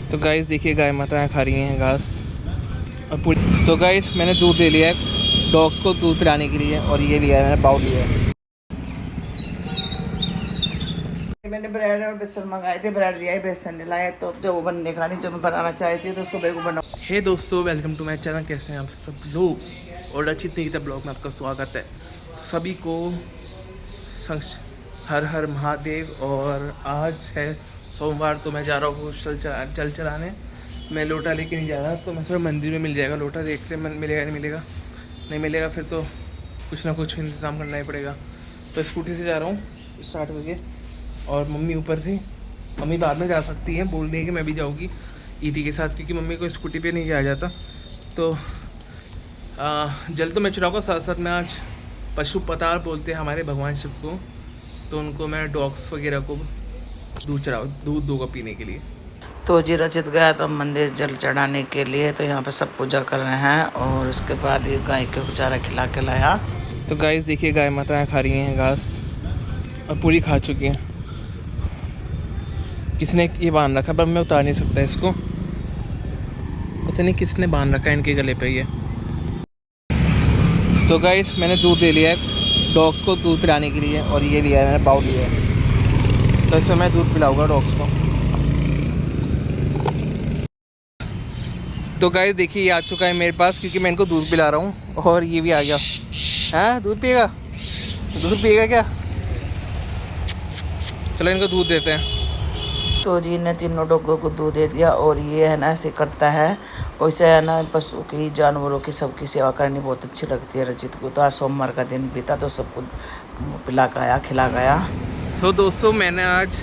तो गाइस देखिए गाय माताएं खा रही हैं घास और पूरी। तो गाइस मैंने दूध ले लिया है डॉग्स को दूध पिलाने के लिए और ये लिया है मैंने बाउल लिया है। मैंने ब्रेड और बेसन मंगाए थे, ब्रेड लिया है, बेसन नहीं लाए, तो जो वो बनने का नहीं जो मैं बनाना चाहती थी तो सुबह को बना। हे दोस्तों, वेलकम टू माय चैनल। कैसे हैं आप सब लोग? और रचित निकिता ब्लॉग में आपका स्वागत है। तो सभी को हर हर महादेव। और आज है सोमवार, तो मैं जा रहा हूँ जल चढ़ाने। मैं लोटा लेके नहीं जा रहा, तो मैं सोचा मंदिर में मिल जाएगा लोटा, देखते हैं मिलेगा नहीं मिलेगा। नहीं मिलेगा फिर तो कुछ ना कुछ इंतज़ाम करना ही पड़ेगा। तो स्कूटी से जा रहा हूँ स्टार्ट करके, और मम्मी ऊपर थी। मम्मी बाद में जा सकती है, बोल रही है कि मैं भी जाऊँगी ईदी के साथ, क्योंकि मम्मी को स्कूटी पे नहीं जाया जाता। तो जल तो मैं चढ़ाऊँगा, साथ साथ में आज पशुपताल बोलते हैं हमारे भगवान शिव को, तो उनको मैं डॉग्स वगैरह को दूध दूंगा पीने के लिए। तो जी रचित गया तो मंदिर जल चढ़ाने के लिए, तो यहाँ पे सब पूजा कर रहे हैं और उसके बाद ये गाय को बेचारा खिला के लाया। तो गाइस देखिए गाय माताएं खा रही हैं घास और पूरी खा चुकी हैं। किसने ये बांध रखा, पर मैं उतार नहीं सकता इसको, पता नहीं किसने बांध रखा है इनके गले पे ये। तो गाइस मैंने दूध ले लिया है डॉग्स को दूध पिलाने के लिए और ये लिया है मैंने बाउल लिया है। तो इसमें मैं दूध पिलाऊंगा डॉग्स को। तो गाइस देखिए ये आ चुका है मेरे पास, क्योंकि मैं इनको दूध पिला रहा हूँ, और ये भी आ गया। हैं दूध पिएगा? दूध पिएगा क्या? चलो इनको दूध देते हैं। तो जी ने तीनों डॉगों को दूध दे दिया, और ये है ना ऐसे करता है। वैसे है ना पशु की, जानवरों की, सबकी सेवा करनी बहुत अच्छी लगती है रचित को। तो आज सोमवार का दिन बीता तो सबको पिला गया, खिला गया। सो दोस्तों, मैंने आज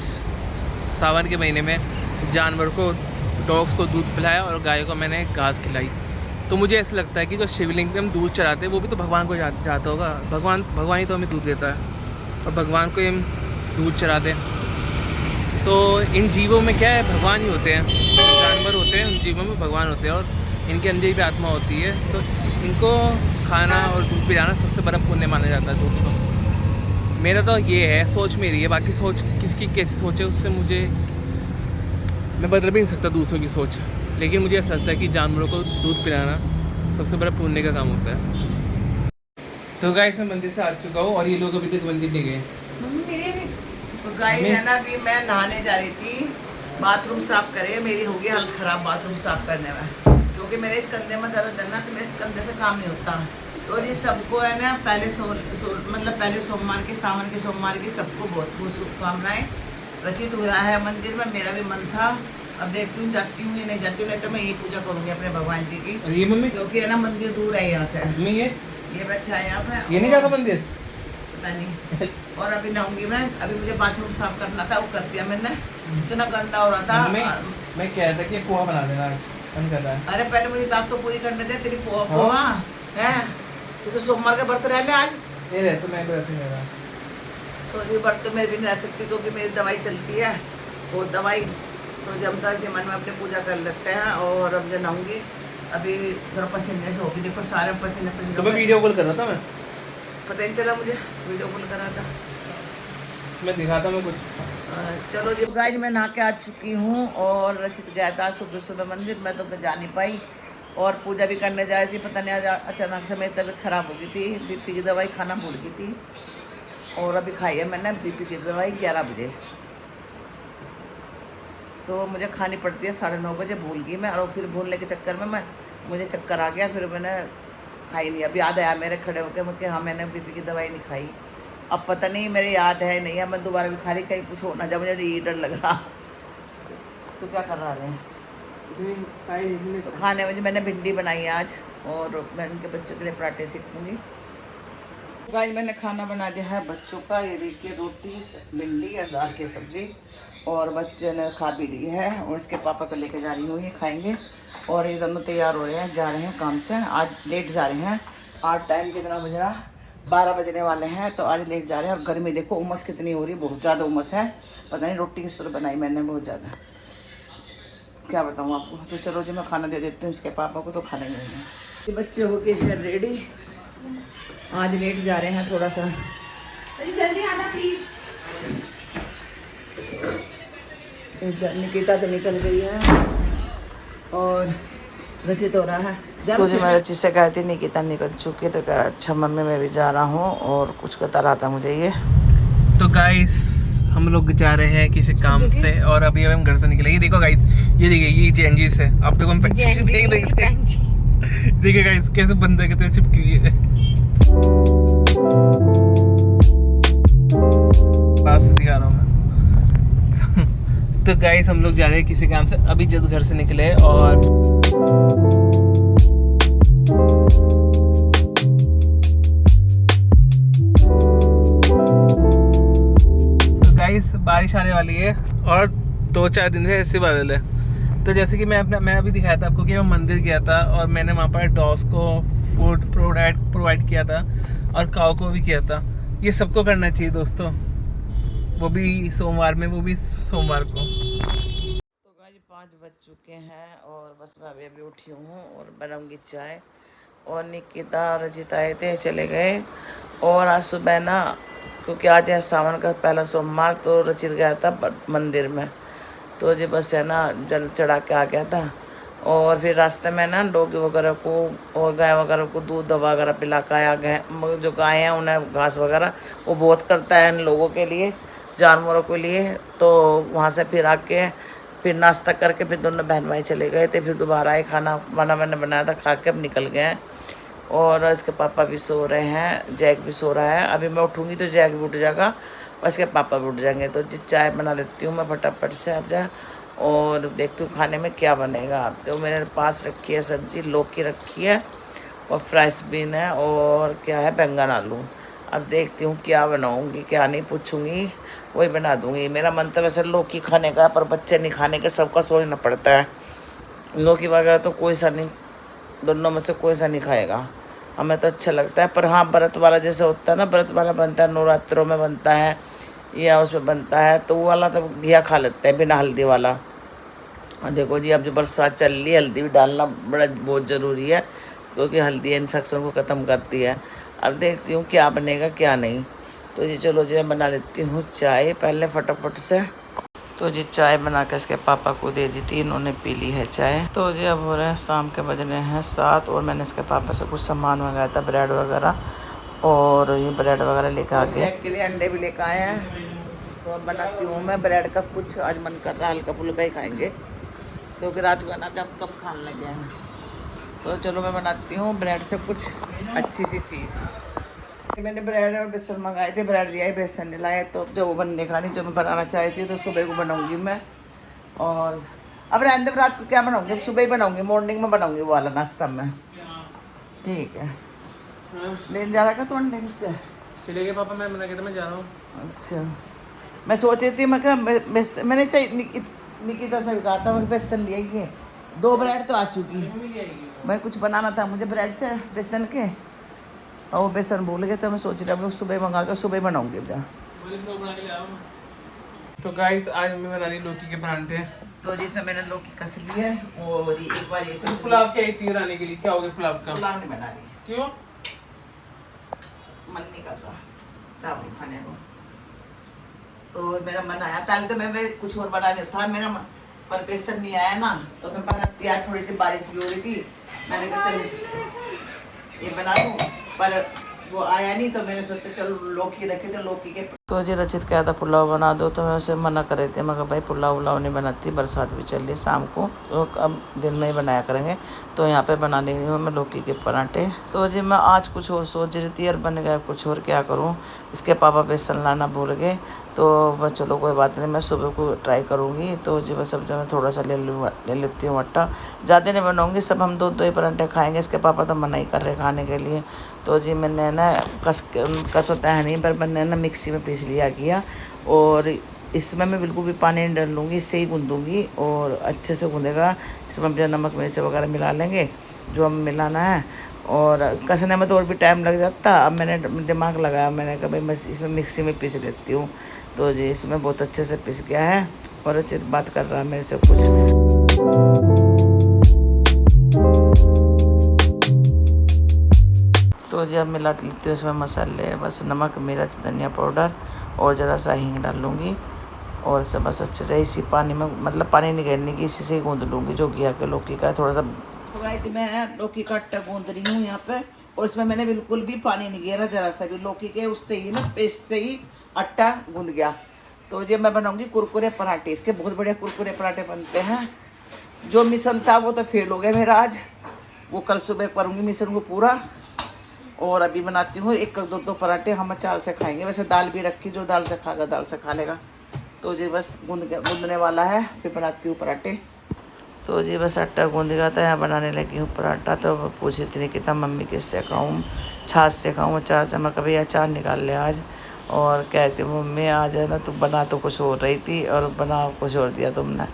सावन के महीने में जानवर को, डॉग्स को दूध पिलाया और गाय को मैंने घास खिलाई। तो मुझे ऐसा लगता है कि जो शिवलिंग पे हम दूध चढ़ाते हैं वो भी तो भगवान को जाता होगा। भगवान ही तो हमें दूध देता है, और भगवान को हम दूध चढ़ाते हैं। तो इन जीवों में क्या है, भगवान ही होते हैं। जानवर होते हैं, उन जीवों में भगवान होते हैं, और इनके अंदर भी आत्मा होती है। तो इनको खाना और दूध पिलाना सबसे बड़ा पुण्य माना जाता है दोस्तों। मेरा तो ये है, सोच मेरी है, बाकी सोच किसकी कैसी सोच है उससे मुझे, मैं बदल भी नहीं सकता दूसरों की सोच। लेकिन मुझे ऐसा लगता है कि जानवरों को दूध पिलाना सबसे बड़ा पुण्य का काम होता है। तो गाइस मैं मंदिर से आ चुका हूँ, और ये लोग अभी तक मंदिर नहीं गए। तो गाय है ना, अभी मैं नहाने जा रही थी, बाथरूम साफ करे, मेरी हो गई हालत खराब बाथरूम साफ करने में, क्योंकि मेरे इस कंधे में दर्द है ना, तो मेरे इस कंधे से काम नहीं होता। तो ये सबको है ना पहले पहले सोमवार के, सावन के सोमवार की सबको बहुत बहुत शुभकामनाएं। रचित हुआ है मंदिर में, मेरा भी मन था, अब देखती हूँ जाती हूँ या नहीं जाती हूँ, नहीं तो मैं यही पूजा करूँगी अपने भगवान जी की। और ये मम्मी, क्योंकि है ना मंदिर दूर है यहाँ से। मम्मी ये बैठा है यहाँ पे, ये नहीं जाता मंदिर, पता नहीं। और अभी नहाऊंगी मैं, अभी मुझे बाथरूम साफ करना था, वो कर दिया मैंने, इतना गंदा हो रहा था। मैं कह रहा था कि पोहा बना देना आज, मन कर रहा है। अरे पहले मुझे बात तो पूरी करने दे, तेरी पोहा है तो सोमवार का व्रत रह ले आज। ये रह मैं व्रत नहीं रहा। तो ये व्रत तो मैं भी नहीं रह सकती, क्योंकि मेरी दवाई चलती है, वो दवाई तो जमता है, मन में अपने पूजा कर लेते हैं। और अब जो नहाऊंगी, अभी थोड़ा पसीने से होगी, देखो सारे पसीने पसीने। तो मैं वीडियो कॉल कर रहा था, मैं पता नहीं चला मुझे, वीडियो कॉल करा था, मैं दिखाता मैं कुछ। चलो जी गाइस मैं नहा के आ चुकी हूँ, और रचित गया था सुबह सुबह मंदिर, मैं तो जा नहीं पाई, और पूजा भी करने जा रही थी। पता नहीं आज अचानक से मेरी तबीयत खराब हो गई थी, बीपी की दवाई खाना भूल गई थी, और अभी खाई है मैंने बीपी की दवाई 11 बजे, तो मुझे खानी पड़ती है 9:30 बजे, भूल गई मैं, और फिर भूलने के चक्कर में मुझे चक्कर आ गया, फिर मैंने खाई नहीं। अभी याद आया मेरे खड़े होकर मुझे, हाँ मैंने बीपी की दवाई नहीं खाई। अब पता नहीं मेरे याद है नहीं है, मैं दोबारा भी खा रही, कहीं कुछ हो ना जाए, मुझे डर लग रहा। तो क्या कर रहा है? तो खाने में मैंने भिंडी बनाई है आज, और मैं उनके बच्चों के लिए पराठे सीखूँगी। गाइस मैंने खाना बना दिया है बच्चों का, ये देखिए रोटी, भिंडी और दाल की सब्ज़ी, और बच्चे ने खा भी ली है, और इसके पापा को लेके जा रही हूँ, ये खाएंगे। और ये दोनों तैयार हो रहे हैं, जा रहे हैं काम से, आज लेट जा रहे हैं। आज टाइम कितना बज रहा, 12 बजने वाले हैं, तो आज लेट जा रहे हैं। और गर्मी देखो उमस कितनी हो रही, बहुत ज़्यादा उमस है, पता नहीं रोटी किस तरह बनाई मैंने, बहुत ज़्यादा, क्या बताऊँ आपको। तो चलो जी मैं खाना दे देती हूँ इसके पापा को, तो खाने नहीं। ये बच्चे हो गए हैं रेडी, आज लेट जा रहे हैं थोड़ा सा, जल्दी आना प्लीज। निकिता तो निकल गई है, और रचित हो रहा है। तुझे मैं रचित से कहती निकिता निकल चुकी तो कह अच्छा मम्मी मैं भी जा रहा हूँ और कुछ बता रहा था मुझे ये। तो गाइस हम लोग जा रहे हैं किसी काम से और अभी हम घर से निकले। ये देखो गाइस, ये देखिए ये जेएनजी है। आप देखो देखिए गाइस कैसे बंदे के तरह चिपकी हुई है। पास से दिखा रहा हूँ मैं। तो गाइस हम लोग जा रहे हैं किसी काम से, अभी जस्ट घर से निकले। और तो गाइस बारिश आने वाली है और 2-4 दिन से ऐसे बादल है। तो जैसे कि मैं अभी दिखाया था आपको कि मैं मंदिर गया था और मैंने वहाँ पर डॉग्स को फूड प्रोवाइड किया था और काऊ को भी किया था। ये सबको करना चाहिए दोस्तों, वो भी सोमवार में, वो भी सोमवार को। तो गाइस 5 बज चुके हैं और बस मैं अभी उठी हूँ और बनाऊंगी चाय। और निकिता रजित आए थे चले गए। और आज सुबह ना, क्योंकि आज है सावन का पहला सोमवार, तो रचित गया था मंदिर में। तो जी बस है ना जल चढ़ा के आ गया था। और फिर रास्ते में ना डॉगी वगैरह को और गाय वगैरह को दूध दवा वगैरह पिला के आया। जो गाय हैं उन्हें घास वगैरह वो बहुत करता है इन लोगों के लिए, जानवरों के लिए। तो वहाँ से फिर आके फिर नाश्ता करके फिर दोनों बहन भाई चले गए थे। फिर दोबारा आए, खाना मैंने बनाया था, खा के अब निकल गए हैं। और इसके पापा भी सो रहे हैं, जैक भी सो रहा है। अभी मैं उठूँगी तो जैक भी उठ जाएगा और इसके पापा भी उठ जाएंगे। तो जी चाय बना लेती हूँ मैं फटाफट से अब जा, और देखती हूँ खाने में क्या बनेगा। तो मेरे पास रखी है सब्जी, लौकी रखी है और फ्राइस बीन है और क्या है बैंगन आलू। अब देखती हूँ क्या बनाऊँगी क्या नहीं, पूछूँगी वही बना दूँगी। मेरा मन तो वैसे लौकी खाने का, पर बच्चे नहीं खाने का, सबका सोचना पड़ता है। लौकी वगैरह तो कोई सा नहीं, दोनों में से कोई सा नहीं खाएगा। हमें तो अच्छा लगता है, पर हाँ व्रत वाला जैसे होता है ना, व्रत वाला बनता है, नवरात्रों में बनता है या उसमें बनता है, तो वो वाला तो घिया खा लेते हैं बिना हल्दी वाला। और देखो जी अब जो बरसात चल रही है, हल्दी भी डालना बहुत ज़रूरी है, क्योंकि हल्दी इन्फेक्शन को ख़त्म करती है। अब देखती हूँ क्या बनेगा क्या नहीं। तो जी चलो जी मैं बना लेती हूँ चाय पहले फटाफट से। तो जी चाय बना के इसके पापा को दे दी थी, इन्होंने पी ली है चाय। तो जी अब हो रहे हैं शाम के बजने हैं 7 और मैंने इसके पापा से कुछ सामान मंगाया था, ब्रेड वगैरह, और ये ब्रेड वगैरह लेकर आ गए। के लिए अंडे भी लेकर आए हैं। तो अब बनाती हूँ मैं ब्रेड का कुछ, आज मन कर रहा है हल्का फुल्का ही खाएंगे, क्योंकि रात को बना के अब कब खाने लगे हैं। तो चलो मैं बनाती हूँ ब्रेड से कुछ अच्छी सी चीज़। मैंने ब्रेड और बेसन मंगाए थे, ब्रेड लिया है, बेसन नहीं लाए। तो अब जब वो बनने का नहीं, जो मैं बनाना चाहती थी, तो सुबह को बनाऊंगी मैं। और अब रहने दे, रात को क्या बनाऊंगी, अब सुबह ही बनाऊंगी, मॉर्निंग में बनाऊंगी वो वाला नाश्ता में। ठीक है लेने जा रहा था तो अंडे नीचे चले गए पापा, मैं मना किया था मैं जा रहा हूँ। अच्छा मैं सोच रही थी, मैं मैंने सही निकिता से कहा था, मैं बेसन ले आइए। 2 ब्रेड तो आ चुकी है, मैं कुछ बनाना था मुझे ब्रेड से बेसन के, और वो बेसन भूल गए। तो मैं सोच रही हूँ सुबह मंगा कर सुबह बनाऊंगी। तो गाइस आज मैं बना रही लौकी के परांठे। तो जिसमें मैंने लौकी कस ली है और एक बार ये पुलाव क्या तीर आने के लिए क्या हो गया पुलाव का? पुलाव नहीं बना रही, क्यों? मन नहीं कर रहा चावल खाने को। तो मेरा मन आया, पहले तो मैं कुछ और बना रहा था मेरा मन, पर बेसन नहीं आया ना, तो मैं बनाती यार, थोड़ी सी बारिश भी हो रही थी, मैंने कहा चल ये बना दूँ, पर वो आया नहीं। तो मैंने सोचा चलो लौकी रखे, तो लौकी के तो जी रचित कहा था पुलाव बना दो, तो मैं उसे मना कर रही थी। मैं कहा भाई पुलाव उलाव नहीं बनाती, बरसात भी चल रही शाम को, तो अब दिन में ही बनाया करेंगे। तो यहाँ पे बना ली हूँ मैं लौकी के पराठे। तो जी मैं आज कुछ और सोच रही थी, और बन गया कुछ और, क्या करूँ। इसके पापा बेसन लाना भूल गए, तो बस चलो कोई बात नहीं, मैं सुबह को ट्राई करूँगी। तो जी बस अब जो मैं थोड़ा सा ले लेती हूँ आटा, ज़्यादा नहीं बनाऊँगी, सब हम 2 ही पराठे खाएँगे। इसके पापा तो मना ही कर रहे खाने के लिए। तो जी मैंने ना कस होता है नहीं, पर मैंने ना मिक्सी में पीस लिया किया, और इसमें मैं बिल्कुल भी पानी नहीं डाल लूँगी, इससे ही गूँधूँगी और अच्छे से गूँधेगा। इसमें हम जो नमक मिर्च वगैरह मिला लेंगे जो हमें मिलाना है, और कसने में तो और भी टाइम लग जाता। अब मैंने दिमाग लगाया, मैंने कहा भाई मैं इसमें मिक्सी में पीस लेती हूँ। तो जी इसमें बहुत अच्छे से पिस गया है, और अच्छे बात कर रहा है मेरे से कुछ। तो जी अब मिला लेती हूँ इसमें मसाले, बस नमक मिर्च धनिया पाउडर और ज़रा सा हींग डाल लूँगी, और इसे बस अच्छे से इसी पानी में, मतलब पानी नहीं गिरने की, इसी से ही गूंद लूँगी जो घिया के लौकी का है थोड़ा सा। तो गाइस मैं लौकी का आटा गूंद रही हूँ यहाँ पे, और इसमें मैंने बिल्कुल भी पानी नहीं गिरा जरा सा भी, लौकी के उससे ही ना पेस्ट से ही आटा गूंद गया। तो ये मैं बनाऊँगी कुरकुरे पराठे, इसके बहुत बढ़िया कुरकुरे पराठे बनते हैं। जो मिशन था वो तो फेल हो गया मेरा आज, वो कल सुबह करूँगी मिशन को पूरा। और अभी बनाती हूँ एक दो पराठे, हम अचार से खाएंगे। वैसे दाल भी रखी, जो दाल से खाएगा दाल से खा लेगा। तो जी बस गूंदने वाला है, फिर बनाती हूँ पराठे। तो जी बस आटा गूंद गया था, यहाँ बनाने लगी हूँ पराठा। तो पूछ रही थी कि मम्मी किससे खाऊँ, छाछ से खाऊँ अचार से? मैं कभी अचार निकाल ले आज। और कहती हूँ मम्मी आज है ना, तू बना तो कुछ और रही थी और बना कुछ और दिया तुमने।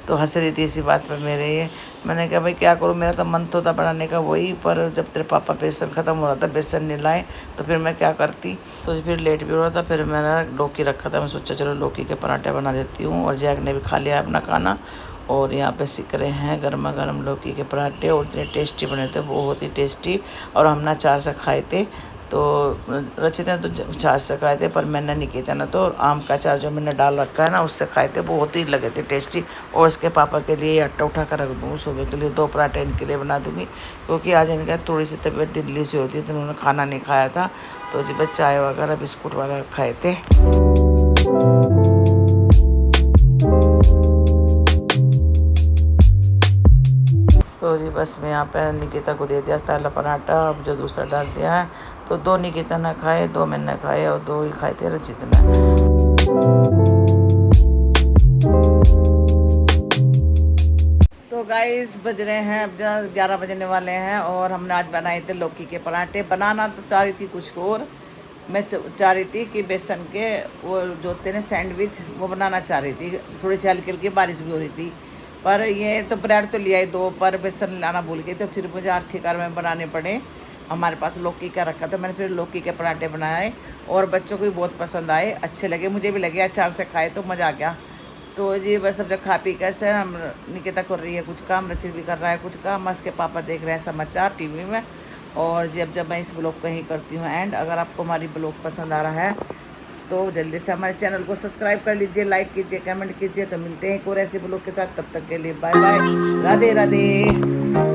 तो हंस रही थी इसी बात पर मेरे ये। मैंने कहा भाई क्या करूँ, मेरा तो मन तो था बनाने का वही, पर जब तेरे पापा बेसन ख़त्म हो रहा था, बेसन नहीं लाए, तो फिर मैं क्या करती। तो फिर लेट भी हो रहा था, फिर मैंने लौकी रखा था, मैं सोचा चलो लौकी के पराठे बना देती हूँ। और जैक ने भी खा लिया अपना खाना, और यहाँ पे सीख रहे हैं गर्मा गर्म लौकी के पराठे, और इतने टेस्टी बने थे, बहुत ही टेस्टी। और हमने अचार से खाए थे। तो रचित ने तो छाछ से खाए थे, पर मैंने नहीं किया था ना, तो आम का अचार जो मैंने डाल रखा है ना उससे खाए थे, बहुत ही लगे थे टेस्टी। और इसके पापा के लिए आटा उठा कर रख दूँगी, सुबह के लिए 2 पराठे इनके लिए बना दूँगी, क्योंकि आज इनका थोड़ी सी तबीयत ढिल्ली सी होती है, तो उन्होंने खाना नहीं खाया था। तो जी बस चाय वगैरह बिस्कुट वगैरह खाए थे। तो जी बस मैं यहाँ पे निकिता को दे दिया पहला पराठा, अब जो दूसरा डाल दिया है। तो 2 निकिता ने खाए, 2 मैंने खाए, और 2 ही खाए थे रचित ने। तो गाइस बज रहे हैं अब 11 बजने वाले हैं, और हमने आज बनाए थे लौकी के पराठे। बनाना तो चाह रही थी कुछ और, मैं चाह रही थी कि बेसन के वो जो होते हैं सैंडविच, वो बनाना चाह रही थी। थोड़ी सी हल्की हल्की बारिश भी हो रही थी, पर ये तो ब्रेड तो लिया ही 2, पर बेसन लाना भूल गई, तो फिर मुझे आखिरकार में बनाने पड़े। हमारे पास लौकी का रखा, तो मैंने फिर लौकी के पराठे बनाए, और बच्चों को भी बहुत पसंद आए, अच्छे लगे, मुझे भी लगे। अचार से खाए तो मज़ा आ गया। तो जी बस अब जब खा पी कैसे हम, निकिता कर रही है कुछ काम, रचित भी कर रहा है कुछ काम, उसके पापा देख रहे हैं समाचार टीवी में। और जब मैं इस ब्लॉग को ही करती हूँ एंड। अगर आपको हमारी ब्लॉग पसंद आ रहा है तो जल्दी से हमारे चैनल को सब्सक्राइब कर लीजिए, लाइक कीजिए, कमेंट कीजिए। तो मिलते हैं एक और ऐसे ब्लॉग के साथ, तब तक के लिए बाय बाय, राधे राधे।